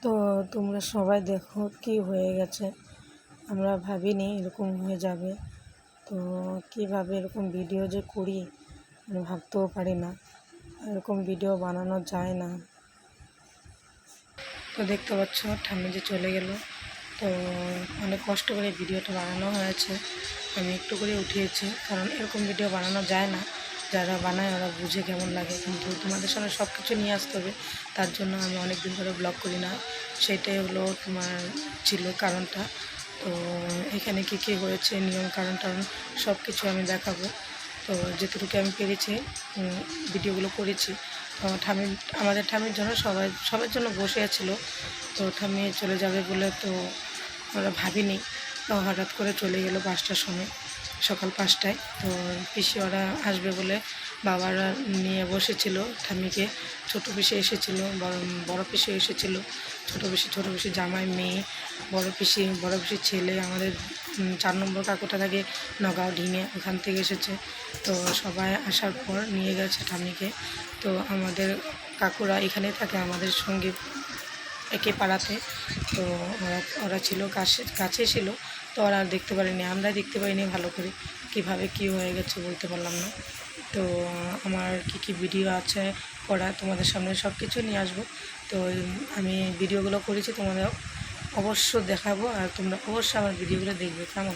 তো তোমরা সবাই দেখো কি হয়ে গেছে। আমরা ভাবিনি এরকম হয়ে যাবে। তো কীভাবে এরকম ভিডিও যে করি আমি ভাবতেও পারি না, এরকম ভিডিও বানানো যায় না। তো দেখতে পাচ্ছ ঠাম্মি যে চলে গেল। তো অনেক কষ্ট করে ভিডিওটা বানানো হয়েছে, আমি একটু করে উঠিয়েছি, কারণ এরকম ভিডিও বানানো যায় না। যারা বানায় ওরা বুঝে কেমন লাগে, কিন্তু তোমাদের সামনে সব কিছু নিয়ে আসতে হবে। তার জন্য আমি অনেক দিন ধরে ব্লগ করি না, সেটাই হলো তোমার ছিল কারণটা। তো এখানে কী কী হয়েছে, নিয়ম কারণ টারণ সব কিছু আমি দেখাবো। তো যেটুকু আমি পেরেছি ভিডিওগুলো করেছি। তো আমাদের ঠাম্মির জন্য সবার জন্য বসে ছিল। তো ঠাম্মি চলে যাবে বলে তো আমরা ভাবিনি। তো হঠাৎ করে চলে গেল 5টার সময়, সকাল 5টায়। তো পিসি ওরা আসবে বলে বাবারা নিয়ে বসেছিল ঠাম্মিকে। ছোটো পিসি এসেছিলো, বড় পিসি এসেছিলো, ছোটো পিসি জামাই, মেয়ে, বড় পিসির ছেলে। আমাদের 4 নম্বর কাকুটা থাকে নগাঁও ঢিঙে, ওখান থেকে এসেছে। তো সবাই আসার পর নিয়ে গেছে ঠাম্মিকে। তো আমাদের কাকুরা এখানেই থাকে আমাদের সঙ্গে, একে পাড়াতে। তো ওরা ছিল কাছে ছিল। তো ওরা আর দেখতে পারিনি, আমরা দেখতে পারিনি ভালো করে কীভাবে কী হয়ে গেছে বলতে পারলাম না। তো আমার কী ভিডিও আছে করা তোমাদের সামনে সব কিছু নিয়ে আসবো। তো আমি ভিডিওগুলো করেছি তোমাদের অবশ্য দেখাবো, আর তোমরা অবশ্যই আমার ভিডিওগুলো দেখবে, কেমন?